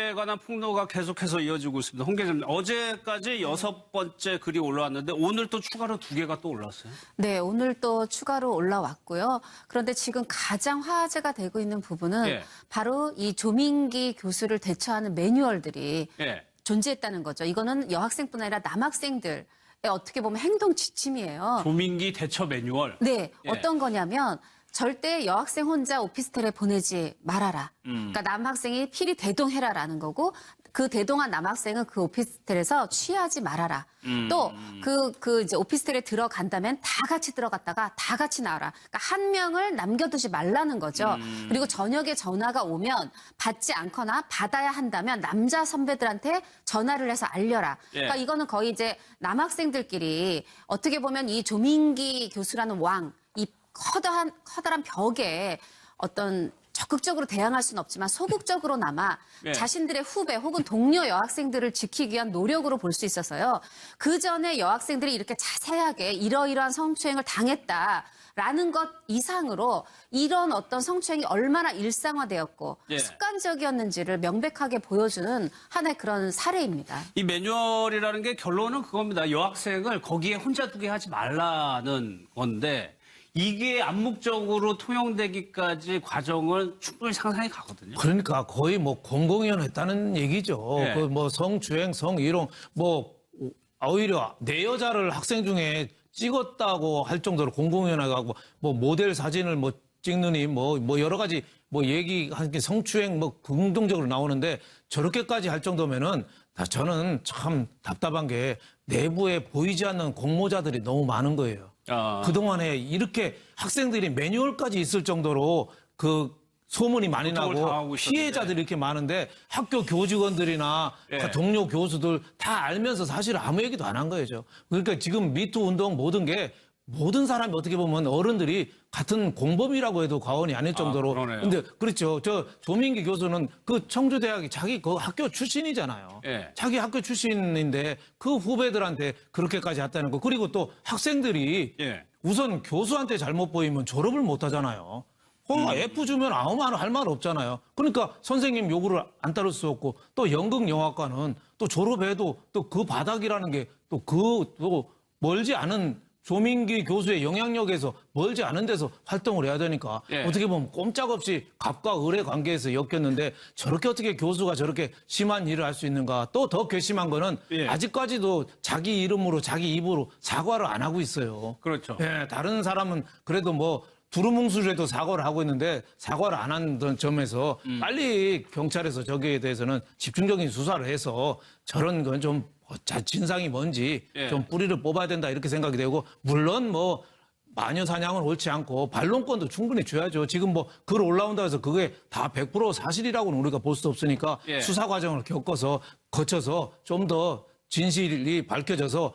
교수에 관한 폭로가 계속해서 이어지고 있습니다. 홍 기자님, 어제까지 6번째 글이 올라왔는데 오늘 또 추가로 2개가 또 올라왔어요? 네, 오늘 또 추가로 올라왔고요. 그런데 지금 가장 화제가 되고 있는 부분은 예. 바로 이 조민기 교수를 대처하는 매뉴얼들이 예. 존재했다는 거죠. 이거는 여학생뿐 아니라 남학생들의 어떻게 보면 행동 지침이에요. 조민기 대처 매뉴얼. 네, 예. 어떤 거냐면 절대 여학생 혼자 오피스텔에 보내지 말아라. 그러니까 남학생이 필히 대동해라라는 거고 그 대동한 남학생은 그 오피스텔에서 취하지 말아라. 또 이제 오피스텔에 들어간다면 다 같이 들어갔다가 다 같이 나와라. 그러니까 한 명을 남겨두지 말라는 거죠. 그리고 저녁에 전화가 오면 받지 않거나 받아야 한다면 남자 선배들한테 전화를 해서 알려라. 그러니까 예. 이거는 거의 이제 남학생들끼리 어떻게 보면 이 조민기 교수라는 왕, 이 커다란 벽에 어떤 적극적으로 대항할 수는 없지만 소극적으로나마 네. 자신들의 후배 혹은 동료 여학생들을 지키기 위한 노력으로 볼 수 있어서요. 그 전에 여학생들이 이렇게 자세하게 이러이러한 성추행을 당했다라는 것 이상으로 이런 어떤 성추행이 얼마나 일상화되었고 예. 습관적이었는지를 명백하게 보여주는 하나의 그런 사례입니다. 이 매뉴얼이라는 게 결론은 그겁니다. 여학생을 거기에 혼자 두게 하지 말라는 건데 이게 암묵적으로 통용되기까지 과정은 충분히 상상이 가거든요. 그러니까 거의 뭐 공공연했다는 얘기죠. 네. 그 뭐 성추행, 성희롱, 뭐 오히려 내 여자를 학생 중에 찍었다고 할 정도로 공공연하고 뭐 모델 사진을 뭐 찍느니 뭐 여러 가지 뭐 얘기한 게 성추행 뭐 긍정적으로 나오는데 저렇게까지 할 정도면은 저는 참 답답한 게 내부에 보이지 않는 공모자들이 너무 많은 거예요. 그동안에 이렇게 학생들이 매뉴얼까지 있을 정도로 그 소문이 많이 당하고 나고 있었는데. 피해자들이 이렇게 많은데 학교 교직원들이나 예. 동료 교수들 다 알면서 사실 아무 얘기도 안 한 거죠. 그러니까 지금 미투 운동 모든 게 모든 사람이 어떻게 보면 어른들이 같은 공범이라고 해도 과언이 아닐 정도로. 그러네요. 근데 그렇죠. 저 조민기 교수는 그 청주대학이 자기 그 학교 출신이잖아요. 예. 자기 학교 출신인데 그 후배들한테 그렇게까지 했다는 거. 그리고 또 학생들이 예. 우선 교수한테 잘못 보이면 졸업을 못 하잖아요. F 주면 아무 말 할 말 없잖아요. 그러니까 선생님 요구를 안 따를 수 없고 또 연극영화과는 또 졸업해도 또 그 바닥이라는 게 또 멀지 않은 조민기 교수의 영향력에서 멀지 않은 데서 활동을 해야 되니까 예. 어떻게 보면 꼼짝없이 갑과 을의 관계에서 엮였는데 저렇게 어떻게 교수가 저렇게 심한 일을 할 수 있는가. 또 더 괘씸한 거는 예. 아직까지도 자기 이름으로 자기 입으로 사과를 안 하고 있어요. 그렇죠. 예, 다른 사람은 그래도 뭐 두루뭉술해도 사과를 하고 있는데 사과를 안 한 점에서 빨리 경찰에서 저기에 대해서는 집중적인 수사를 해서 저런 건 좀 진상이 뭔지 예. 좀 뿌리를 뽑아야 된다 이렇게 생각이 되고 물론 뭐 마녀 사냥은 옳지 않고 반론권도 충분히 줘야죠. 지금 뭐 글 올라온다 해서 그게 다 100% 사실이라고는 우리가 볼 수 없으니까 예. 수사 과정을 거쳐서 좀 더 진실이 밝혀져서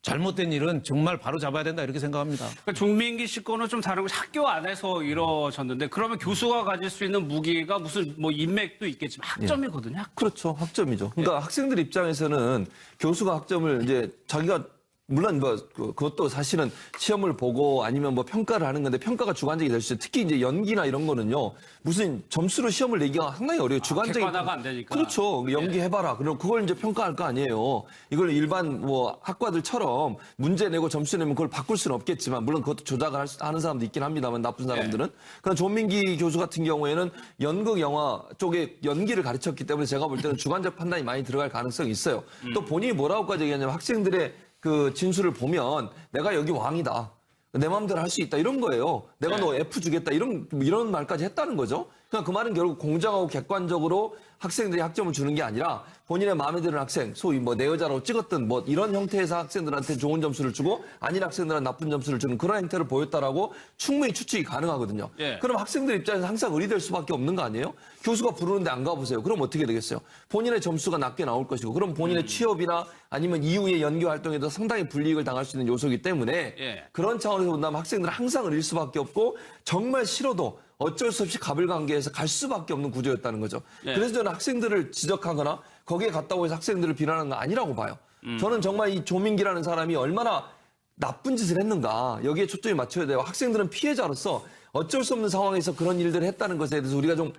잘못된 일은 정말 바로 잡아야 된다 이렇게 생각합니다. 그러니까 조민기 씨 거는 좀 다른 거 학교 안에서 이루어졌는데 그러면 교수가 가질 수 있는 무기가 무슨 뭐 인맥도 있겠지만 학점이거든요. 그렇죠. 학점이죠. 그러니까 학생들 입장에서는 교수가 학점을 이제 자기가 물론 뭐 그것도 사실은 시험을 보고 아니면 뭐 평가를 하는 건데 평가가 주관적이 될 수 있어요. 특히 이제 연기나 이런 거는요. 무슨 점수로 시험을 내기가 상당히 어려워요. 주관적인 객관화가 안 되니까. 그렇죠. 연기해봐라. 그럼 그걸 이제 평가할 거 아니에요. 이걸 일반 뭐 학과들처럼 문제 내고 점수 내면 그걸 바꿀 수는 없겠지만 물론 그것도 조작을 하는 사람도 있긴 합니다만 나쁜 사람들은. 그러나 조민기 교수 같은 경우에는 연극 영화 쪽에 연기를 가르쳤기 때문에 제가 볼 때는 주관적 판단이 많이 들어갈 가능성이 있어요. 또 본인이 뭐라고까지 얘기하냐면 학생들의 그 진술을 보면 내가 여기 왕이다. 내 마음대로 할 수 있다. 이런 거예요. 내가 너 F 주겠다. 이런 말까지 했다는 거죠. 그러니까 그 말은 결국 공정하고 객관적으로 학생들이 학점을 주는 게 아니라 본인의 마음에 드는 학생, 소위 뭐 내 여자라고 찍었던 뭐 이런 형태에서 학생들한테 좋은 점수를 주고 아닌 학생들한테 나쁜 점수를 주는 그런 행태를 보였다라고 충분히 추측이 가능하거든요. 예. 그럼 학생들 입장에서 항상 의리될 수밖에 없는 거 아니에요? 교수가 부르는데 안 가보세요. 그럼 어떻게 되겠어요? 본인의 점수가 낮게 나올 것이고 그럼 본인의 취업이나 아니면 이후의 연구 활동에도 상당히 불이익을 당할 수 있는 요소이기 때문에 예. 그런 차원에서 본다면 학생들은 항상 의릴 수밖에 없고 정말 싫어도 어쩔 수 없이 가불관계에서 갈 수밖에 없는 구조였다는 거죠. 예. 그래서 저는 학생들을 지적하거나 거기에 갔다고 해서 학생들을 비난하는 거 아니라고 봐요. 저는 정말 이 조민기라는 사람이 얼마나 나쁜 짓을 했는가 여기에 초점이 맞춰야 돼요. 학생들은 피해자로서 어쩔 수 없는 상황에서 그런 일들을 했다는 것에 대해서 우리가 좀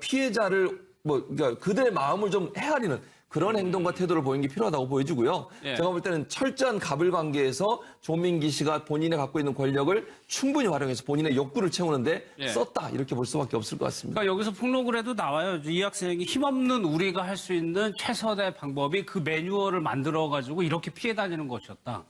피해자를 그러니까 그들의 마음을 좀 헤아리는 그런 행동과 태도를 보이는 게 필요하다고 보여지고요. 예. 제가 볼 때는 철저한 갑을 관계에서 조민기 씨가 본인이 갖고 있는 권력을 충분히 활용해서 본인의 욕구를 채우는데 예. 썼다 이렇게 볼 수밖에 없을 것 같습니다. 그러니까 여기서 폭로글 해도 나와요. 이 학생이 힘없는 우리가 할 수 있는 최선의 방법이 그 매뉴얼을 만들어가지고 이렇게 피해 다니는 것이었다.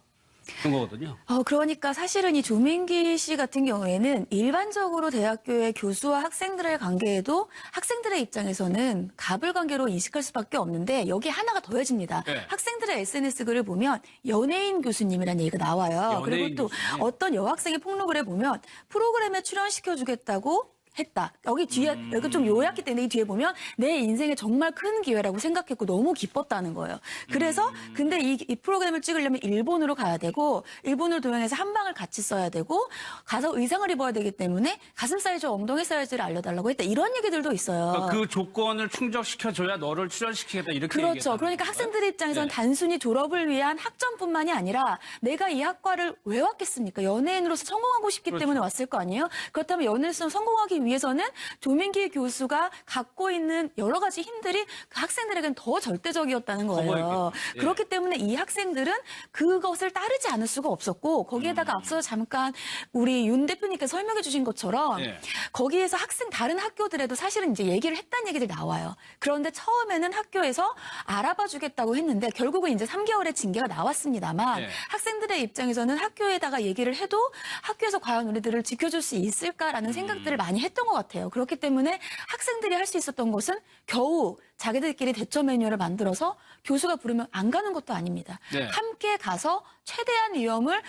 그런 거거든요. 그러니까 사실은 이 조민기 씨 같은 경우에는 일반적으로 대학교의 교수와 학생들의 관계에도 학생들의 입장에서는 갑을 관계로 인식할 수밖에 없는데 여기 하나가 더해집니다. 네. 학생들의 SNS 글을 보면 연예인 교수님이라는 얘기가 나와요. 연예인 그리고 또 교수님. 어떤 여학생의 폭로글에 보면 프로그램에 출연시켜주겠다고 했다. 여기 뒤에, 여기 좀 요약기 때문에 이 뒤에 보면 내 인생에 정말 큰 기회라고 생각했고 너무 기뻤다는 거예요. 그래서 근데 이 프로그램을 찍으려면 일본으로 가야 되고 일본을 동행해서 한 방을 같이 써야 되고 가서 의상을 입어야 되기 때문에 가슴 사이즈, 엉덩이 사이즈를 알려달라고 했다. 이런 얘기들도 있어요. 그러니까 그 조건을 충족시켜줘야 너를 출연시키겠다 이렇게 그렇죠. 얘기했다는 그러니까 거예요? 학생들의 입장에서는 네. 단순히 졸업을 위한 학점뿐만이 아니라 내가 이 학과를 왜 왔겠습니까? 연예인으로서 성공하고 싶기 그렇죠. 때문에 왔을 거 아니에요? 그렇다면 연예인으로서 성공하기 위해서는 조민기 교수가 갖고 있는 여러 가지 힘들이 그 학생들에게는 더 절대적이었다는 거예요. 거부했겠죠. 예. 그렇기 때문에 이 학생들은 그것을 따르지 않을 수가 없었고 거기에다가 앞서 잠깐 우리 윤 대표님께서 설명해 주신 것처럼 예. 거기에서 다른 학교들에도 사실은 이제 얘기를 했다는 얘기들이 나와요. 그런데 처음에는 학교에서 알아봐 주겠다고 했는데 결국은 이제 3개월의 징계가 나왔습니다만 예. 학생들의 입장에서는 학교에다가 얘기를 해도 학교에서 과연 우리들을 지켜줄 수 있을까라는 생각들을 많이 했던 것 같아요. 그렇기 때문에 학생들이 할 수 있었던 것은 겨우 자기들끼리 대처 매뉴얼을 만들어서 교수가 부르면 안 가는 것도 아닙니다. 네. 함께 가서 최대한 위험을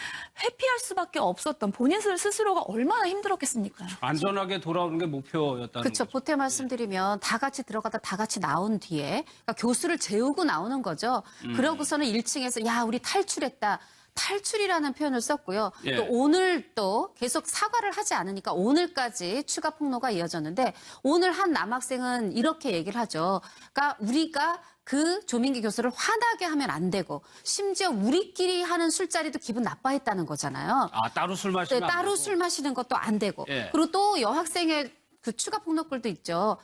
회피할 수밖에 없었던 본인 스스로가 얼마나 힘들었겠습니까? 안전하게 돌아오는 게 목표였다는 그렇죠. 거죠. 보태 말씀드리면 다 같이 들어가다 다 같이 나온 뒤에 그러니까 교수를 재우고 나오는 거죠. 그러고서는 1층에서 야 우리 탈출했다. 탈출이라는 표현을 썼고요. 예. 또 오늘 또 계속 사과를 하지 않으니까 오늘까지 추가 폭로가 이어졌는데 오늘 한 남학생은 이렇게 얘기를 하죠. 그러니까 우리가 그 조민기 교수를 화나게 하면 안 되고 심지어 우리끼리 하는 술자리도 기분 나빠했다는 거잖아요. 아, 따로 술 네, 마시면 안 따로 되고. 술 마시는 것도 안 되고. 예. 그리고 또 여학생의 그 추가 폭로글도 있죠.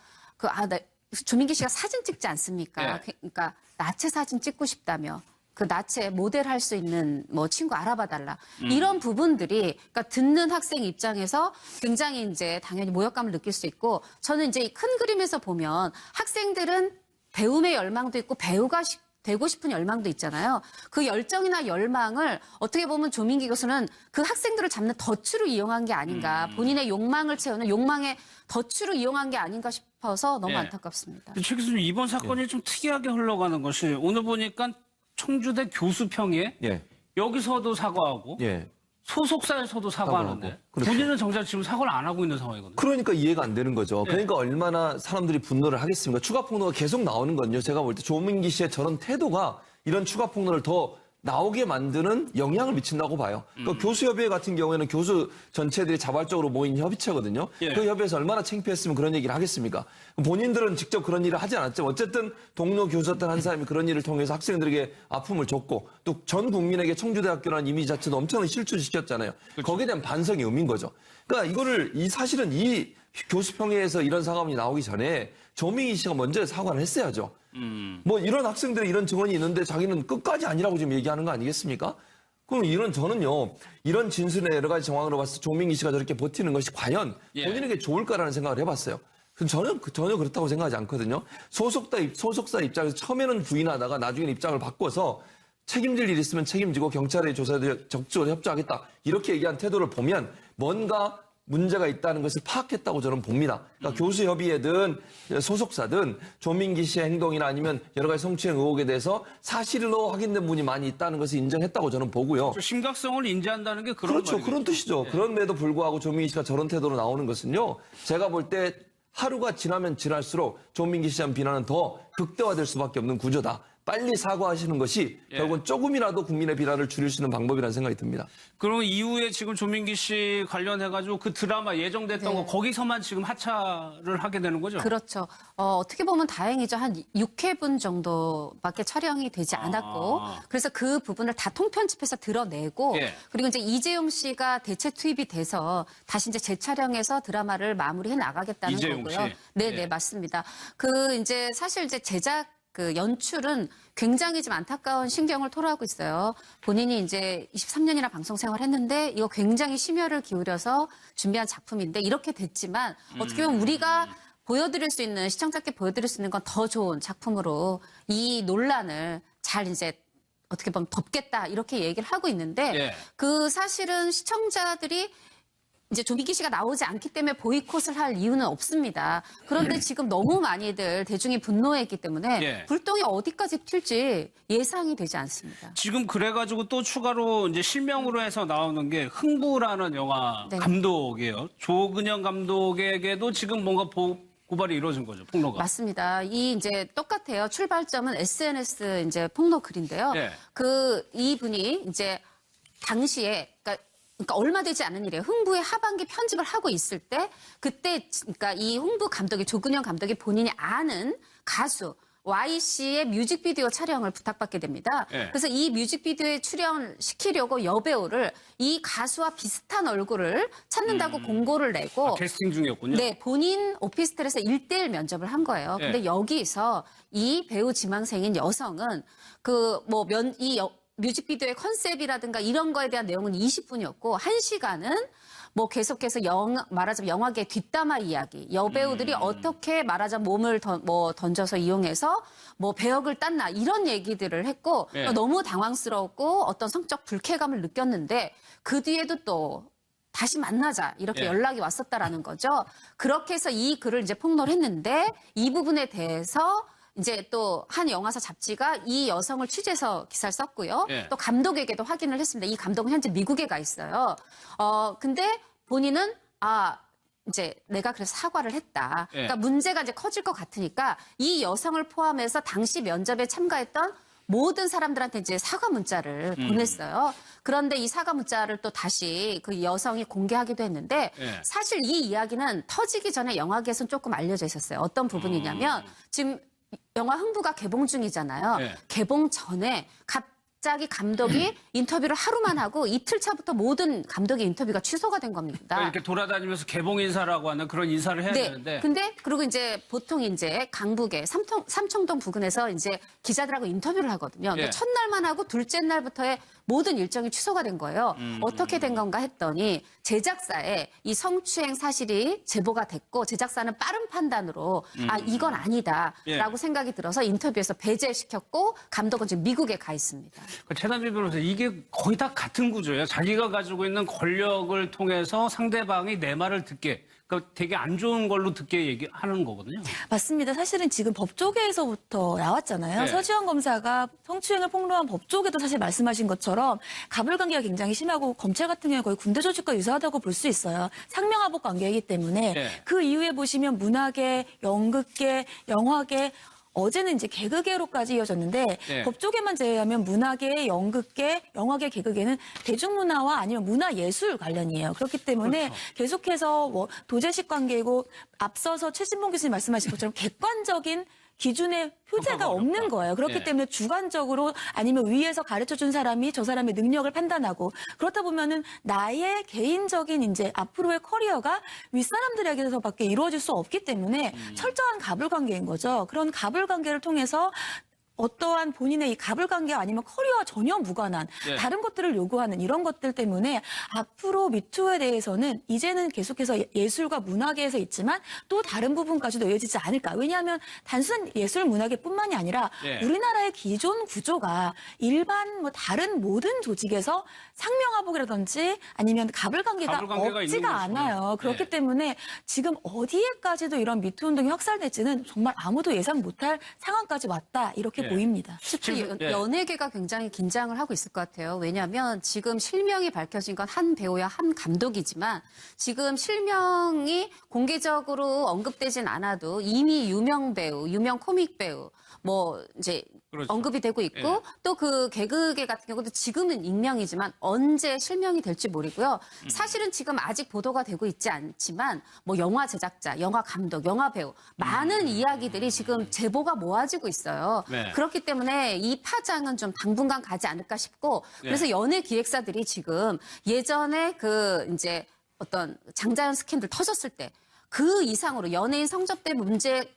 조민기 씨가 사진 찍지 않습니까? 예. 그러니까 나체 사진 찍고 싶다며. 그 나체 모델 할 수 있는 뭐 친구 알아봐 달라. 이런 부분들이 그러니까 듣는 학생 입장에서 굉장히 이제 당연히 모욕감을 느낄 수 있고 저는 이제 이 큰 그림에서 보면 학생들은 배움의 열망도 있고 배우가 되고 싶은 열망도 있잖아요. 그 열정이나 열망을 어떻게 보면 조민기 교수는 그 학생들을 잡는 덫으로 이용한 게 아닌가. 본인의 욕망을 채우는 욕망의 덫으로 이용한 게 아닌가 싶어서 너무 예. 안타깝습니다. 최 교수님 이번 사건이 좀 특이하게 흘러가는 것이 오늘 보니까 청주대 교수평에 예. 여기서도 사과하고 예. 소속사에서도 사과하는데 사과하고. 그렇죠. 본인은 정작 지금 사과를 안 하고 있는 상황이거든요. 그러니까 이해가 안 되는 거죠. 네. 그러니까 얼마나 사람들이 분노를 하겠습니까? 추가 폭로가 계속 나오는 건요. 제가 볼 때 조민기 씨의 저런 태도가 이런 추가 폭로를 더 나오게 만드는 영향을 미친다고 봐요. 그러니까 교수협의회 같은 경우에는 교수 전체들이 자발적으로 모인 협의체거든요. 예. 그 협의회에서 얼마나 창피했으면 그런 얘기를 하겠습니까? 본인들은 직접 그런 일을 하지 않았지만 어쨌든 동료 교수였던 한 사람이 그런 일을 통해서 학생들에게 아픔을 줬고 또 전 국민에게 청주대학교라는 이미지 자체도 엄청나게 실추시켰잖아요. 거기에 대한 반성의 의미인 거죠. 그러니까 사실은 이 교수평회에서 이런 사과문이 나오기 전에 조민기 씨가 먼저 사과를 했어야죠. 뭐 이런 학생들의 이런 증언이 있는데 자기는 끝까지 아니라고 지금 얘기하는 거 아니겠습니까? 그럼 저는요, 이런 진술의 여러 가지 정황으로 봤을 때 조민기 씨가 저렇게 버티는 것이 과연 예. 본인에게 좋을까라는 생각을 해봤어요. 저는 전혀 그렇다고 생각하지 않거든요. 소속사 입장에서 처음에는 부인하다가 나중에는 입장을 바꿔서 책임질 일 있으면 책임지고 경찰의 조사에 적극적으로 협조하겠다. 이렇게 얘기한 태도를 보면 뭔가 문제가 있다는 것을 파악했다고 저는 봅니다. 그러니까 교수협의회든 소속사든 조민기 씨의 행동이나 아니면 여러 가지 성추행 의혹에 대해서 사실로 확인된 분이 많이 있다는 것을 인정했다고 저는 보고요. 심각성을 인지한다는 게 그런 그렇죠. 말이겠죠. 그런 뜻이죠. 그런데도 불구하고 조민기 씨가 저런 태도로 나오는 것은요. 제가 볼 때 하루가 지나면 지날수록 조민기 씨한 비난은 더 극대화될 수밖에 없는 구조다. 빨리 사과하시는 것이 결국은 조금이라도 국민의 비난을 줄일 수 있는 방법이라는 생각이 듭니다. 그럼 이후에 지금 조민기 씨 관련해가지고 그 드라마 예정됐던 거 거기서만 지금 하차를 하게 되는 거죠? 그렇죠. 어떻게 보면 다행이죠. 한 6회분 정도밖에 촬영이 되지 않았고, 그래서 그 부분을 다 통편집해서 드러내고, 예. 그리고 이제 이재용 씨가 대체 투입이 돼서 다시 이제 재촬영해서 드라마를 마무리해 나가겠다는 이재용 거고요. 씨. 네, 네, 예. 맞습니다. 이제 사실 이제 제작 그 연출은 굉장히 좀 안타까운 신경을 토로하고 있어요. 본인이 이제 23년이나 방송 생활했는데 이거 굉장히 심혈을 기울여서 준비한 작품인데 이렇게 됐지만 어떻게 보면 우리가 보여드릴 수 있는 시청자께 보여드릴 수 있는 건 더 좋은 작품으로 이 논란을 잘 이제 어떻게 보면 덮겠다 이렇게 얘기를 하고 있는데 예. 그 사실은 시청자들이 이제 조민기 씨가 나오지 않기 때문에 보이콧을 할 이유는 없습니다. 그런데 지금 너무 많이들 대중이 분노했기 때문에 예. 불똥이 어디까지 튈지 예상이 되지 않습니다. 지금 그래가지고 또 추가로 이제 실명으로 해서 나오는 게 흥부라는 영화 네. 감독이에요. 조근영 감독에게도 지금 뭔가 고발이 이루어진 거죠, 폭로가. 맞습니다. 이 이제 똑같아요. 출발점은 SNS 이제 폭로 글인데요. 예. 이분이 이제 당시에 그러니까 얼마 되지 않은 일이에요. 흥부의 하반기 편집을 하고 있을 때 그때 그러니까 이 흥부 감독이 조근영 감독이 본인이 아는 가수 Y씨의 뮤직비디오 촬영을 부탁받게 됩니다. 예. 그래서 이 뮤직비디오에 출연시키려고 여배우를 이 가수와 비슷한 얼굴을 찾는다고 공고를 내고 캐스팅 중이었군요. 네, 본인 오피스텔에서 1대1 면접을 한 거예요. 예. 근데 여기서 이 배우 지망생인 여성은 뮤직비디오의 컨셉이라든가 이런 거에 대한 내용은 20분이었고 1시간은 뭐 계속해서 말하자면 영화계 뒷담화 이야기, 여배우들이 어떻게 말하자면 몸을 던져서 이용해서 뭐 배역을 땄나 이런 얘기들을 했고 예. 너무 당황스럽고 어떤 성적 불쾌감을 느꼈는데 그 뒤에도 또 다시 만나자 이렇게 예. 연락이 왔었다라는 거죠. 그렇게 해서 이 글을 이제 폭로를 했는데 이 부분에 대해서 이제 또 한 영화사 잡지가 이 여성을 취재해서 기사를 썼고요. 예. 또 감독에게도 확인을 했습니다. 이 감독은 현재 미국에 가 있어요. 근데 본인은 이제 내가 그래서 사과를 했다. 예. 그러니까 문제가 이제 커질 것 같으니까 이 여성을 포함해서 당시 면접에 참가했던 모든 사람들한테 이제 사과 문자를 보냈어요. 그런데 이 사과 문자를 또 다시 그 여성이 공개하기도 했는데 예. 사실 이 이야기는 터지기 전에 영화계에서는 조금 알려져 있었어요. 어떤 부분이냐면 지금 영화 흥부가 개봉 중이잖아요. 예. 개봉 전에 갑자기 감독이 인터뷰를 하루만 하고 이틀 차부터 모든 감독의 인터뷰가 취소가 된 겁니다. 그러니까 이렇게 돌아다니면서 개봉 인사라고 하는 그런 인사를 해야 되는데. 근데 그리고 이제 보통 이제 강북의 삼청동 부근에서 이제 기자들하고 인터뷰를 하거든요. 근데 예. 첫날만 하고 둘째 날부터의 모든 일정이 취소가 된 거예요. 어떻게 된 건가 했더니 제작사에 이 성추행 사실이 제보가 됐고 제작사는 빠른 판단으로 이건 아니다라고 예. 생각이 들어서 인터뷰에서 배제시켰고 감독은 지금 미국에 가 있습니다. 최단비 변호사, 이게 거의 다 같은 구조예요. 자기가 가지고 있는 권력을 통해서 상대방이 내 말을 듣게, 그러니까 되게 안 좋은 걸로 듣게 얘기하는 거거든요. 맞습니다. 사실은 지금 법조계에서부터 나왔잖아요. 네. 서지현 검사가 성추행을 폭로한 법조계도 사실 말씀하신 것처럼 가불관계가 굉장히 심하고 검찰 같은 경우에 거의 군대 조직과 유사하다고 볼 수 있어요. 상명하복 관계이기 때문에 네. 그 이후에 보시면 문화계, 연극계, 영화계 어제는 이제 개그계로까지 이어졌는데 네. 법조계만 제외하면 문화계, 연극계, 영화계, 개그계는 대중문화와 아니면 문화예술 관련이에요. 그렇기 때문에 그렇죠. 계속해서 뭐 도제식 관계이고 앞서서 최신봉 교수님 말씀하신 것처럼 객관적인 기준의 표제가 평가가 없는 어렵다. 거예요. 그렇기 예. 때문에 주관적으로 아니면 위에서 가르쳐준 사람이 저 사람의 능력을 판단하고 그렇다 보면은 나의 개인적인 이제 앞으로의 커리어가 윗사람들에게서밖에 이루어질 수 없기 때문에 철저한 가불관계인 거죠. 그런 가불관계를 통해서 어떠한 본인의 이 가불관계 아니면 커리어와 전혀 무관한 예. 다른 것들을 요구하는 이런 것들 때문에 앞으로 미투에 대해서는 이제는 계속해서 예술과 문화계에서 있지만 또 다른 부분까지도 이어지지 않을까. 왜냐하면 단순 예술 문화계뿐만이 아니라 예. 우리나라의 기존 구조가 일반 뭐 다른 모든 조직에서 상명하복이라든지 아니면 가불관계가 가불관계가 있는 없지가 것이군요. 않아요. 그렇기 예. 때문에 지금 어디에까지도 이런 미투 운동이 확산될지는 정말 아무도 예상 못할 상황까지 왔다. 이렇게 예. 보입니다. 특히 예. 연예계가 굉장히 긴장을 하고 있을 것 같아요. 왜냐하면 지금 실명이 밝혀진 건 한 배우야 한 감독이지만 지금 실명이 공개적으로 언급되진 않아도 이미 유명 배우, 유명 코믹 배우, 뭐 이제 그렇죠. 언급이 되고 있고 예. 또 그 개그계 같은 경우도 지금은 익명이지만 언제 실명이 될지 모르고요. 사실은 지금 아직 보도가 되고 있지 않지만 뭐 영화 제작자, 영화 감독, 영화 배우 많은 이야기들이 지금 제보가 모아지고 있어요. 네. 그렇기 때문에 이 파장은 좀 당분간 가지 않을까 싶고 그래서 예. 연예 기획사들이 지금 예전에 그 이제 어떤 장자연 스캔들 터졌을 때 그 이상으로 연예인 성접대 문제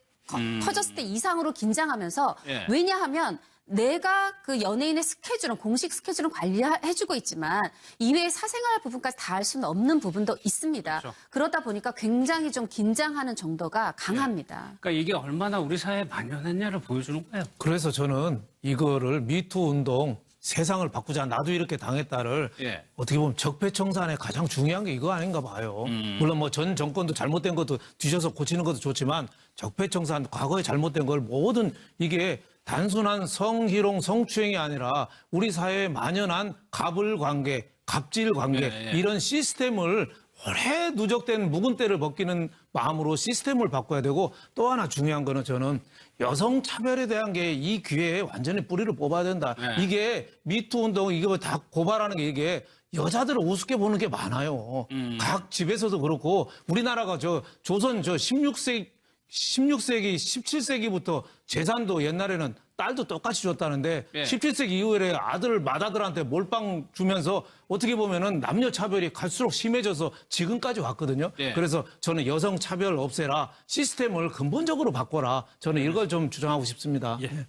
터졌을 때 이상으로 긴장하면서 예. 왜냐하면 내가 그 연예인의 스케줄은 공식 스케줄은 관리해주고 있지만 이외의 사생활 부분까지 다 할 수는 없는 부분도 있습니다. 그렇죠. 그러다 보니까 굉장히 좀 긴장하는 정도가 강합니다. 그러니까 이게 얼마나 우리 사회에 만연했냐를 보여주는 거예요. 그래서 저는 이거를 미투 운동 세상을 바꾸자 나도 이렇게 당했다를 예. 어떻게 보면 적폐청산의 가장 중요한 게 이거 아닌가 봐요. 물론 뭐 전 정권도 잘못된 것도 뒤져서 고치는 것도 좋지만 적폐청산 과거에 잘못된 걸 모든 이게 단순한 성희롱 성추행이 아니라 우리 사회에 만연한 갑을 관계, 갑질 관계 예, 예. 이런 시스템을 오래 누적된 묵은 때를 벗기는 마음으로 시스템을 바꿔야 되고 또 하나 중요한 거는 저는 여성 차별에 대한 게 이 기회에 완전히 뿌리를 뽑아야 된다. 네. 이게 미투 운동 이거 다 고발하는 게 이게 여자들을 우습게 보는 게 많아요. 각 집에서도 그렇고 우리나라가 저 조선 저 16세기 17세기부터 재산도 옛날에는 딸도 똑같이 줬다는데 예. 17세기 이후에 아들 맏아들한테 몰빵 주면서 어떻게 보면은 남녀 차별이 갈수록 심해져서 지금까지 왔거든요. 예. 그래서 저는 여성 차별 없애라 시스템을 근본적으로 바꿔라 저는 이걸 좀 주장하고 싶습니다. 예.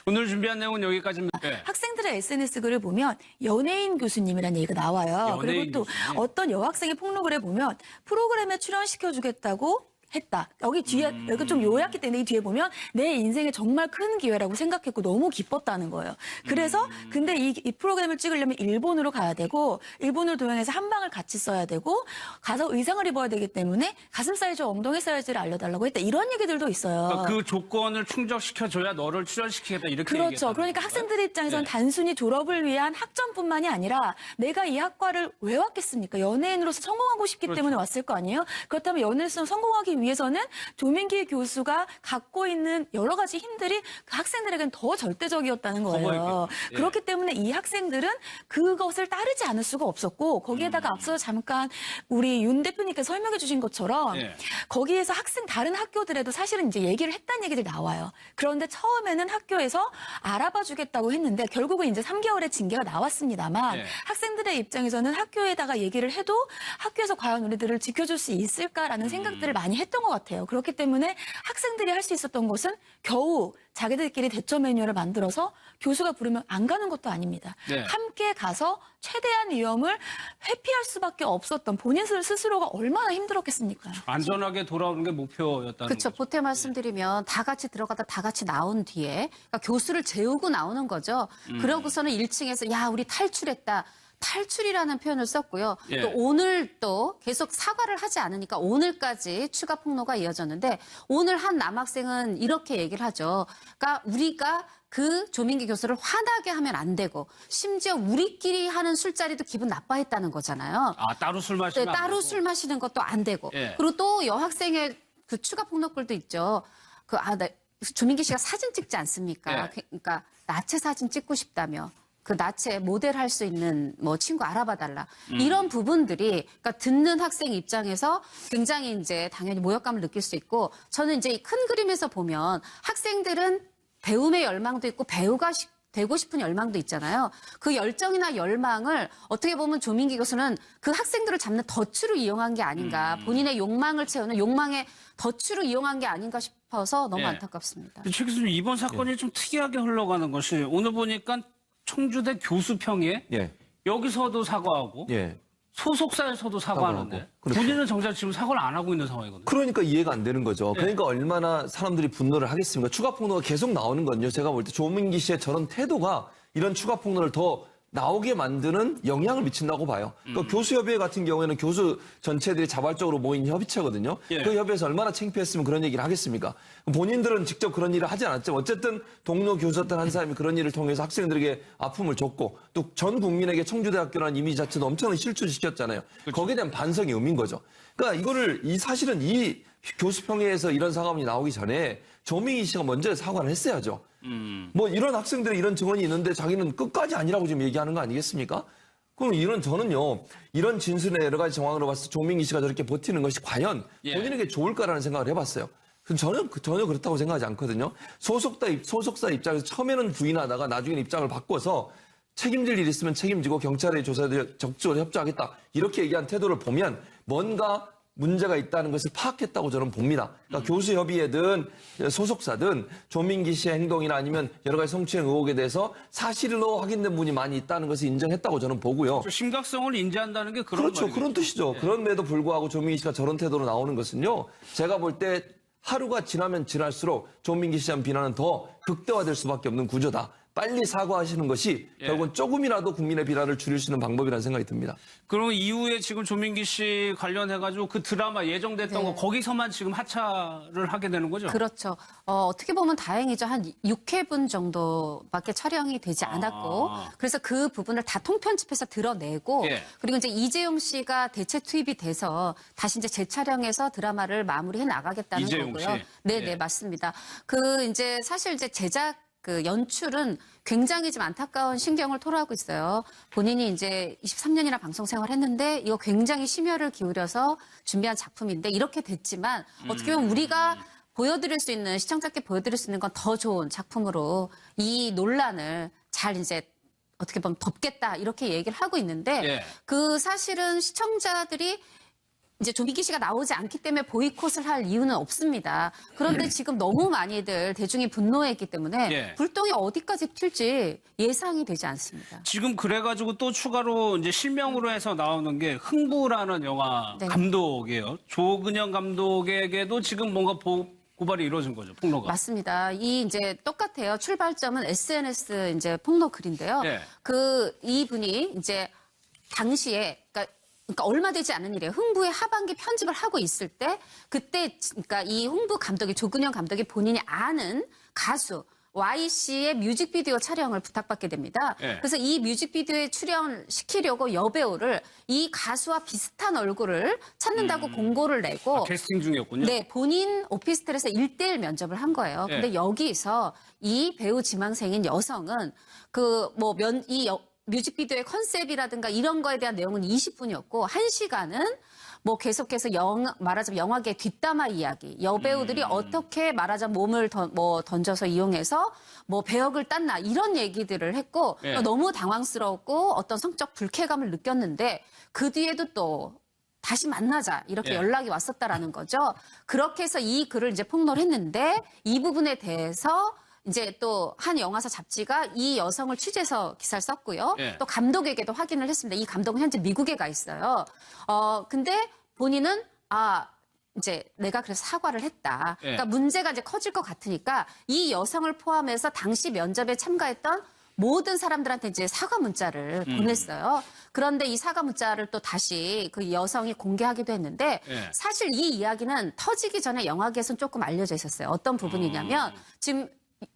오늘 준비한 내용은 여기까지입니다. 예. 학생들의 SNS 글을 보면 연예인 교수님이라는 얘기가 나와요. 연예인 그리고 또 교수님. 어떤 여학생의 폭로글에 보면 프로그램에 출연시켜주겠다고 했다. 여기 뒤에 여기 좀 요약기 때문에 이 뒤에 보면 내 인생에 정말 큰 기회라고 생각했고 너무 기뻤다는 거예요. 그래서 근데 이 프로그램을 찍으려면 일본으로 가야 되고 일본을 도용해서 한 방을 같이 써야 되고 가서 의상을 입어야 되기 때문에 가슴 사이즈, 엉덩이 사이즈를 알려달라고 했다. 이런 얘기들도 있어요. 그러니까 그 조건을 충족시켜줘야 너를 출연시키겠다 이렇게 그렇죠. 얘기했다는 그러니까 거예요? 학생들 입장에서는 네. 단순히 졸업을 위한 학점뿐만이 아니라 내가 이 학과를 왜 왔겠습니까? 연예인으로서 성공하고 싶기 그렇죠. 때문에 왔을 거 아니에요? 그렇다면 연예인으로서 성공하기 위해서는 조민기 교수가 갖고 있는 여러 가지 힘들이 그 학생들에게는 더 절대적이었다는 거예요. 커버했겠죠. 예. 그렇기 때문에 이 학생들은 그것을 따르지 않을 수가 없었고 거기에다가 앞서 잠깐 우리 윤 대표님께서 설명해 주신 것처럼 예. 거기에서 다른 학교들에도 사실은 이제 얘기를 했다는 얘기들이 나와요. 그런데 처음에는 학교에서 알아봐 주겠다고 했는데 결국은 이제 3개월의 징계가 나왔습니다만 예. 학생들의 입장에서는 학교에다가 얘기를 해도 학교에서 과연 우리들을 지켜줄 수 있을까라는 생각들을 많이 했던 것 같아요. 그렇기 때문에 학생들이 할 수 있었던 것은 겨우 자기들끼리 대처 매뉴얼을 만들어서 교수가 부르면 안 가는 것도 아닙니다. 네. 함께 가서 최대한 위험을 회피할 수밖에 없었던 본인 스스로가 얼마나 힘들었겠습니까? 안전하게 돌아오는 게 목표였다는 그렇죠. 거죠. 보태 말씀드리면 다 같이 들어가다 다 같이 나온 뒤에 그러니까 교수를 재우고 나오는 거죠. 그러고서는 1층에서 야 우리 탈출했다. 탈출이라는 표현을 썼고요. 예. 또 오늘 또 계속 사과를 하지 않으니까 오늘까지 추가 폭로가 이어졌는데 오늘 한 남학생은 이렇게 얘기를 하죠. 그러니까 우리가 그 조민기 교수를 화나게 하면 안 되고 심지어 우리끼리 하는 술자리도 기분 나빠했다는 거잖아요. 아 따로 술 마시면 네, 안 따로 되고. 술 마시는 것도 안 되고. 예. 그리고 또 여학생의 그 추가 폭로글도 있죠. 조민기 씨가 사진 찍지 않습니까? 예. 그러니까 나체 사진 찍고 싶다며. 그 나체 모델 할 수 있는 뭐 친구 알아봐달라. 이런 부분들이 그러니까 듣는 학생 입장에서 굉장히 이제 당연히 모욕감을 느낄 수 있고 저는 이제 이 큰 그림에서 보면 학생들은 배움의 열망도 있고 배우가 되고 싶은 열망도 있잖아요. 그 열정이나 열망을 어떻게 보면 조민기 교수는 그 학생들을 잡는 덫으로 이용한 게 아닌가. 본인의 욕망을 채우는 욕망의 덫으로 이용한 게 아닌가 싶어서 너무 예. 안타깝습니다. 최 교수님 이번 사건이 좀 특이하게 흘러가는 것이 오늘 보니까 청주대 교수평에 예. 여기서도 사과하고 예. 소속사에서도 사과하는데 사과하고. 그렇죠. 본인은 정작 지금 사과를 안 하고 있는 상황이거든요. 그러니까 이해가 안 되는 거죠. 네. 그러니까 얼마나 사람들이 분노를 하겠습니까? 추가 폭로가 계속 나오는 건요. 제가 볼 때 조민기 씨의 저런 태도가 이런 추가 폭로를 더 나오게 만드는 영향을 미친다고 봐요. 그러니까 교수협의회 같은 경우에는 교수 전체들이 자발적으로 모인 협의체거든요. 예. 그 협의회에서 얼마나 창피했으면 그런 얘기를 하겠습니까? 본인들은 직접 그런 일을 하지 않았지만 어쨌든 동료 교수였던 한 사람이 그런 일을 통해서 학생들에게 아픔을 줬고 또 전 국민에게 청주대학교라는 이미지 자체도 엄청나게 실추시켰잖아요. 거기에 대한 반성의 의미인 거죠. 그러니까 이거를 사실은 이 교수평의에서 이런 사과문이 나오기 전에 조민기 씨가 먼저 사과를 했어야죠. 뭐 이런 학생들의 이런 증언이 있는데 자기는 끝까지 아니라고 지금 얘기하는 거 아니겠습니까? 그럼 저는요, 이런 진술의 여러 가지 정황으로 봤을 때 조민기 씨가 저렇게 버티는 것이 과연 본인에게 좋을까라는 생각을 해봤어요. 저는 전혀 그렇다고 생각하지 않거든요. 소속사 입장에서 처음에는 부인하다가 나중에는 입장을 바꿔서 책임질 일 있으면 책임지고 경찰의 조사에 적극적으로 협조하겠다. 이렇게 얘기한 태도를 보면 뭔가 문제가 있다는 것을 파악했다고 저는 봅니다. 그러니까 교수협의회든 소속사든 조민기 씨의 행동이나 아니면 여러 가지 성추행 의혹에 대해서 사실로 확인된 분이 많이 있다는 것을 인정했다고 저는 보고요. 심각성을 인지한다는 게 그런 그렇죠. 말이겠죠. 그런 뜻이죠. 그런데도 불구하고 조민기 씨가 저런 태도로 나오는 것은요. 제가 볼 때 하루가 지나면 지날수록 조민기 씨한 비난은 더 극대화될 수밖에 없는 구조다. 빨리 사과하시는 것이 결국은 조금이라도 국민의 비난을 줄일 수 있는 방법이라는 생각이 듭니다. 그럼 이후에 지금 조민기 씨 관련해가지고 그 드라마 예정됐던 거 거기서만 지금 하차를 하게 되는 거죠? 그렇죠. 어떻게 보면 다행이죠. 한 6회분 정도밖에 촬영이 되지 않았고, 그래서 그 부분을 다 통편집해서 드러내고, 그리고 이제 이재용 씨가 대체 투입이 돼서 다시 이제 재촬영해서 드라마를 마무리해 나가겠다는 이재용 거고요. 씨. 네, 맞습니다. 이제 사실 이제 제작 연출은 굉장히 좀 안타까운 신경을 토로하고 있어요. 본인이 이제 23년이나 방송 생활했는데 이거 굉장히 심혈을 기울여서 준비한 작품인데 이렇게 됐지만 어떻게 보면 우리가 보여드릴 수 있는 시청자께 보여드릴 수 있는 건 더 좋은 작품으로 이 논란을 잘 이제 어떻게 보면 덮겠다 이렇게 얘기를 하고 있는데 그 사실은 시청자들이 이제 조민기 씨가 나오지 않기 때문에 보이콧을 할 이유는 없습니다. 그런데 지금 너무 많이들 대중이 분노했기 때문에 불똥이 어디까지 튈지 예상이 되지 않습니다. 지금 그래가지고 또 추가로 이제 실명으로 해서 나오는 게 흥부라는 영화 감독이에요. 조근영 감독에게도 지금 뭔가 고발이 이루어진 거죠, 폭로가. 맞습니다. 이제 똑같아요. 출발점은 SNS 이제 폭로 글인데요. 이분이 이제 당시에 그러니까 얼마 되지 않은 일이에요. 흥부의 하반기 편집을 하고 있을 때 그때 그러니까 이 흥부 감독이 조근영 감독이 본인이 아는 가수 Y씨의 뮤직비디오 촬영을 부탁받게 됩니다. 그래서 이 뮤직비디오에 출연시키려고 여배우를 이 가수와 비슷한 얼굴을 찾는다고 공고를 내고 캐스팅 중이었군요. 네, 본인 오피스텔에서 1대1 면접을 한 거예요. 근데 여기서 이 배우 지망생인 여성은 뮤직비디오의 컨셉이라든가 이런 거에 대한 내용은 20분이었고 1시간은 계속해서 말하자면 영화계 뒷담화 이야기, 여배우들이 어떻게 말하자면 몸을 던져서 이용해서 배역을 땄나 이런 얘기들을 했고 너무 당황스러웠고 어떤 성적 불쾌감을 느꼈는데 그 뒤에도 또 다시 만나자 이렇게 연락이 왔었다라는 거죠. 그렇게 해서 이 글을 이제 폭로를 했는데 이 부분에 대해서 이제 또 한 영화사 잡지가 이 여성을 취재해서 기사를 썼고요. 또 감독에게도 확인을 했습니다. 이 감독은 현재 미국에 가 있어요. 근데 본인은 이제 내가 그래서 사과를 했다. 그러니까 문제가 이제 커질 것 같으니까 이 여성을 포함해서 당시 면접에 참가했던 모든 사람들한테 이제 사과 문자를 보냈어요. 그런데 이 사과 문자를 또 다시 그 여성이 공개하기도 했는데 사실 이 이야기는 터지기 전에 영화계에서는 조금 알려져 있었어요. 어떤 부분이냐면 지금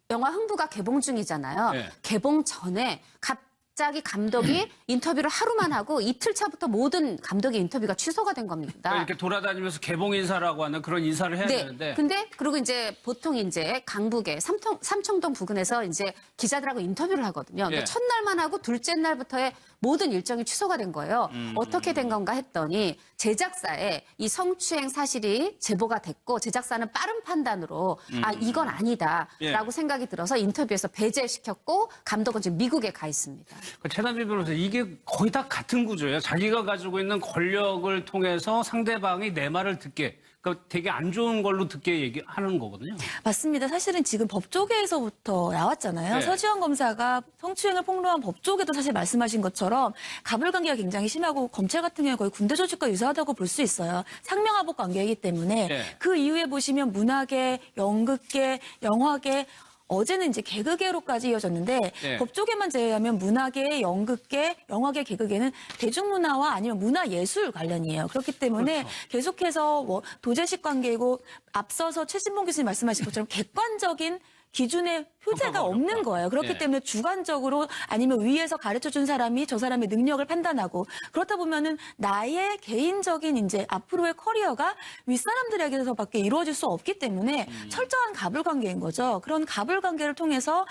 영화 흥부가 개봉 중이잖아요. 개봉 전에 갑자기 감독이 인터뷰를 하루만 하고 이틀 차부터 모든 감독의 인터뷰가 취소가 된 겁니다. 그러니까 이렇게 돌아다니면서 개봉 인사라고 하는 그런 인사를 해야 되는데. 근데 그리고 이제 보통 이제 강북의 삼청동 부근에서 이제 기자들하고 인터뷰를 하거든요. 근데 첫날만 하고 둘째 날부터의 모든 일정이 취소가 된 거예요. 어떻게 된 건가 했더니 제작사에 이 성추행 사실이 제보가 됐고 제작사는 빠른 판단으로 이건 아니다라고 생각이 들어서 인터뷰에서 배제시켰고 감독은 지금 미국에 가 있습니다. 최남비 변호사 이게 거의 다 같은 구조예요. 자기가 가지고 있는 권력을 통해서 상대방이 내 말을 듣게 그러니까 되게 안 좋은 걸로 듣게 얘기하는 거거든요. 맞습니다. 사실은 지금 법조계에서부터 나왔잖아요. 서지현 검사가 성추행을 폭로한 법조계도 사실 말씀하신 것처럼 가불관계가 굉장히 심하고 검찰 같은 경우에 거의 군대 조직과 유사하다고 볼 수 있어요. 상명하복 관계이기 때문에 그 이후에 보시면 문화계, 연극계, 영화계 어제는 이제 개그계로까지 이어졌는데 법조계만 제외하면 문화계, 연극계, 영화계, 개그계는 대중문화와 아니면 문화예술 관련이에요. 그렇기 때문에 계속해서 도제식 관계이고 앞서서 최신봉 교수님 말씀하신 것처럼 객관적인 기준의 표제가 평가가 없는 어렵다. 거예요. 그렇기 예. 때문에 주관적으로 아니면 위에서 가르쳐준 사람이 저 사람의 능력을 판단하고 그렇다 보면은 나의 개인적인 이제 앞으로의 커리어가 윗사람들에게서밖에 이루어질 수 없기 때문에 철저한 가불관계인 거죠. 그런 가불관계를 통해서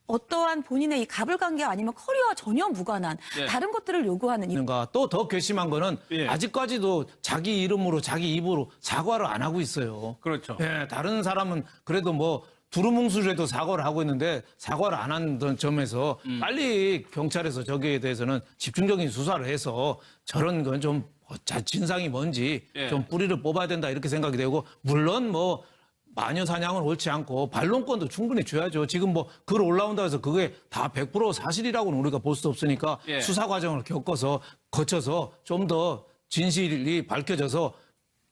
어떠한 본인의 이 가불관계 아니면 커리어와 전혀 무관한 예. 다른 것들을 요구하는 그러니까 또 더 괘씸한 거는 예. 아직까지도 자기 이름으로 자기 입으로 사과를 안 하고 있어요. 그렇죠. 예, 다른 사람은 그래도 뭐 두루뭉술해도 사과를 하고 있는데 사과를 안 한 점에서 빨리 경찰에서 저기에 대해서는 집중적인 수사를 해서 저런 건 좀 진상이 뭔지 예. 좀 뿌리를 뽑아야 된다 이렇게 생각이 되고 물론 뭐 마녀 사냥은 옳지 않고 반론권도 충분히 줘야죠. 지금 뭐 글 올라온다 해서 그게 다 100% 사실이라고는 우리가 볼 수 없으니까 예. 수사 과정을 거쳐서 좀 더 진실이 밝혀져서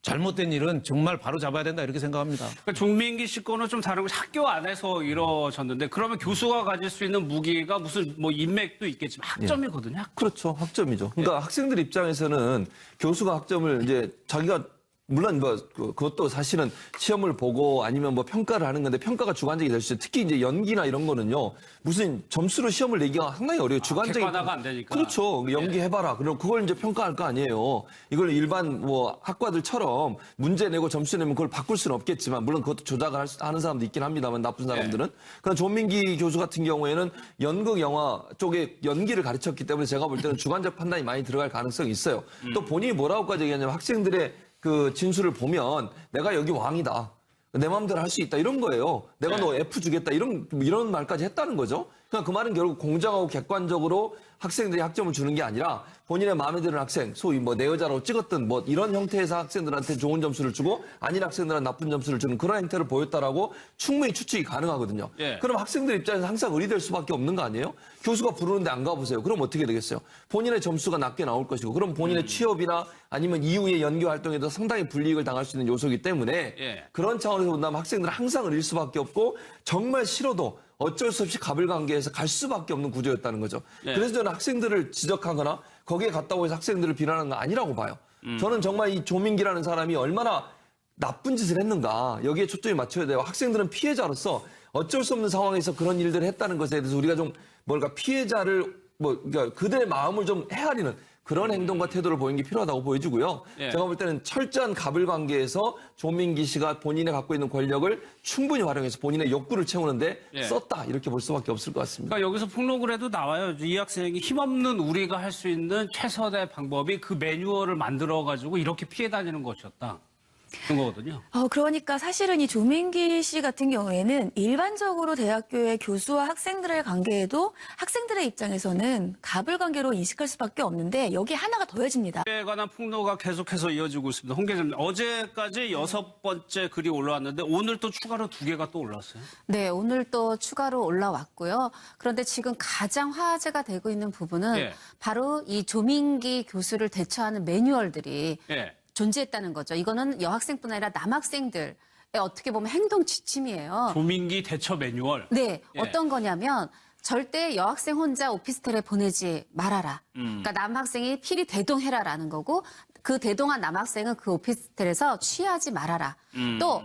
잘못된 일은 정말 바로 잡아야 된다 이렇게 생각합니다. 그러니까 종민기 씨 거는 좀 다른 거 학교 안에서 이루어졌는데 그러면 교수가 가질 수 있는 무기가 무슨 뭐 인맥도 있겠지만 학점이거든요. 그렇죠. 학점이죠. 그러니까 학생들 입장에서는 교수가 학점을 이제 자기가 물론 뭐 그것도 사실은 시험을 보고 아니면 뭐 평가를 하는 건데 평가가 주관적이 될 수 있어요. 특히 이제 연기나 이런 거는요. 무슨 점수로 시험을 내기가 상당히 어려워요. 주관적인 객관화가 안 되니까. 그렇죠. 연기해봐라. 그럼 그걸 이제 평가할 거 아니에요. 이걸 일반 뭐 학과들처럼 문제 내고 점수 내면 그걸 바꿀 수는 없겠지만 물론 그것도 조작을 하는 사람도 있긴 합니다만 나쁜 사람들은. 그러나 조민기 교수 같은 경우에는 연극 영화 쪽에 연기를 가르쳤기 때문에 제가 볼 때는 주관적 판단이 많이 들어갈 가능성이 있어요. 또 본인이 뭐라고까지 얘기하냐면 학생들의 그 진술을 보면 내가 여기 왕이다. 내 마음대로 할 수 있다. 이런 거예요. 내가 너 F 주겠다. 이런 말까지 했다는 거죠. 그러니까 그 말은 결국 공정하고 객관적으로 학생들이 학점을 주는 게 아니라 본인의 마음에 드는 학생, 소위 뭐 내 여자라고 찍었던 뭐 이런 형태에서 학생들한테 좋은 점수를 주고 아닌 학생들한테 나쁜 점수를 주는 그런 행태를 보였다라고 충분히 추측이 가능하거든요. 예. 그럼 학생들 입장에서 항상 의리될 수밖에 없는 거 아니에요? 교수가 부르는데 안 가보세요. 그럼 어떻게 되겠어요? 본인의 점수가 낮게 나올 것이고 그럼 본인의 취업이나 아니면 이후의 연구 활동에도 상당히 불이익을 당할 수 있는 요소이기 때문에 예. 그런 차원에서 본다면 학생들은 항상 의릴 수밖에 없고 정말 싫어도 어쩔 수 없이 가불관계에서 갈 수밖에 없는 구조였다는 거죠. 예. 그래서 저는 학생들을 지적하거나 거기에 갔다고 해서 학생들을 비난하는 거 아니라고 봐요. 저는 정말 이 조민기라는 사람이 얼마나 나쁜 짓을 했는가 여기에 초점이 맞춰야 돼요. 학생들은 피해자로서 어쩔 수 없는 상황에서 그런 일들을 했다는 것에 대해서 우리가 좀 피해자를 그러니까 그들의 마음을 좀 헤아리는 그런 행동과 태도를 보이는 게 필요하다고 보여지고요. 예. 제가 볼 때는 철저한 가불관계에서 조민기 씨가 본인의 갖고 있는 권력을 충분히 활용해서 본인의 욕구를 채우는데 예. 썼다 이렇게 볼 수밖에 없을 것 같습니다. 그러니까 여기서 폭로글 해도 나와요. 이 학생이 힘없는 우리가 할 수 있는 최선의 방법이 그 매뉴얼을 만들어가지고 이렇게 피해 다니는 것이었다. 그런 거거든요. 그러니까 사실은 이 조민기 씨 같은 경우에는 일반적으로 대학교의 교수와 학생들의 관계에도 학생들의 입장에서는 가불관계로 인식할 수밖에 없는데 여기 하나가 더해집니다. 에 관한 폭로가 계속해서 이어지고 있습니다. 홍 기자님, 어제까지 6번째 글이 올라왔는데 오늘 또 추가로 2개가 또 올랐어요. 네, 오늘 또 추가로 올라왔고요. 그런데 지금 가장 화제가 되고 있는 부분은 예. 바로 이 조민기 교수를 대처하는 매뉴얼들이 예. 존재했다는 거죠. 이거는 여학생뿐 아니라 남학생들의 어떻게 보면 행동 지침이에요. 조민기 대처 매뉴얼. 네, 예. 어떤 거냐면 절대 여학생 혼자 오피스텔에 보내지 말아라. 그러니까 남학생이 필히 대동해라라는 거고 그 대동한 남학생은 그 오피스텔에서 취하지 말아라. 또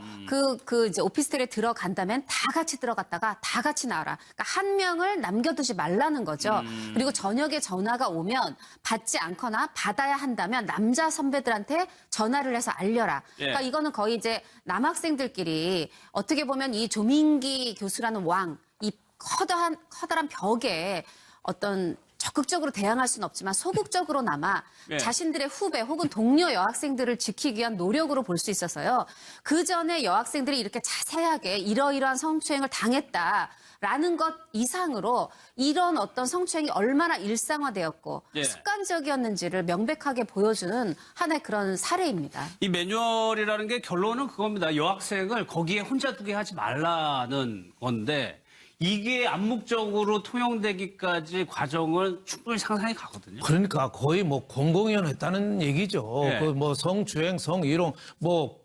그 이제 오피스텔에 들어간다면 다 같이 들어갔다가 다 같이 나와라. 그러니까 한 명을 남겨두지 말라는 거죠. 그리고 저녁에 전화가 오면 받지 않거나 받아야 한다면 남자 선배들한테 전화를 해서 알려라. 예. 그러니까 이거는 거의 이제 남학생들끼리 어떻게 보면 이 조민기 교수라는 왕, 이 커다란 벽에 어떤 적극적으로 대항할 수는 없지만 소극적으로나마 네. 자신들의 후배 혹은 동료 여학생들을 지키기 위한 노력으로 볼 수 있어서요. 그 전에 여학생들이 이렇게 자세하게 이러이러한 성추행을 당했다라는 것 이상으로 이런 어떤 성추행이 얼마나 일상화되었고 예. 습관적이었는지를 명백하게 보여주는 하나의 그런 사례입니다. 이 매뉴얼이라는 게 결론은 그겁니다. 여학생을 거기에 혼자 두게 하지 말라는 건데 이게 암묵적으로 통용되기까지 과정은 충분히 상상이 가거든요. 그러니까 거의 뭐 공공연했다는 얘기죠. 네. 그 뭐 성추행, 성희롱, 뭐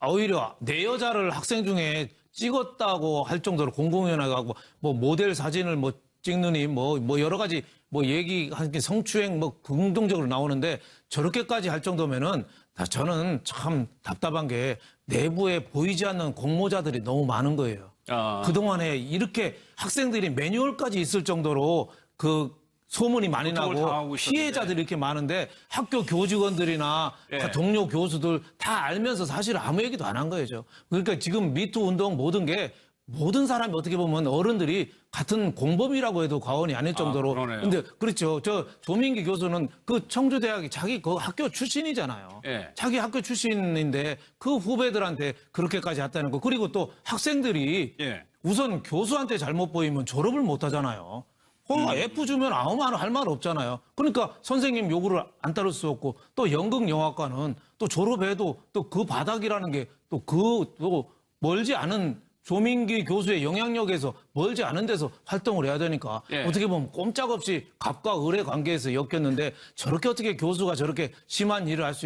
오히려 내 여자를 학생 중에 찍었다고 할 정도로 공공연하고 뭐 모델 사진을 뭐 찍느니 뭐 여러 가지 뭐 얘기하는 게 성추행 뭐 긍정적으로 나오는데 저렇게까지 할 정도면은 저는 참 답답한 게 내부에 보이지 않는 공모자들이 너무 많은 거예요. 그동안에 이렇게 학생들이 매뉴얼까지 있을 정도로 그 소문이 많이 고통을 나고 당하고 있었는데. 피해자들이 이렇게 많은데 학교 교직원들이나 예. 동료 교수들 다 알면서 사실 아무 얘기도 안 한 거죠. 그러니까 지금 미투 운동 모든 게 모든 사람이 어떻게 보면 어른들이 같은 공범이라고 해도 과언이 아닐 정도로. 그러네요. 근데 그렇죠. 저 조민기 교수는 그 청주대학이 자기 그 학교 출신이잖아요. 예. 자기 학교 출신인데 그 후배들한테 그렇게까지 했다는 거. 그리고 또 학생들이 예. 우선 교수한테 잘못 보이면 졸업을 못 하잖아요. F 주면 아무 말 할 말 없잖아요. 그러니까 선생님 요구를 안 따를 수 없고 또 연극영화과는 또 졸업해도 또 그 바닥이라는 게 또 멀지 않은 조민기 교수의 영향력에서 멀지 않은 데서 활동을 해야 되니까 예. 어떻게 보면 꼼짝없이 갑과 을의 관계에서 엮였는데 저렇게 어떻게 교수가 저렇게 심한 일을 할 수 있는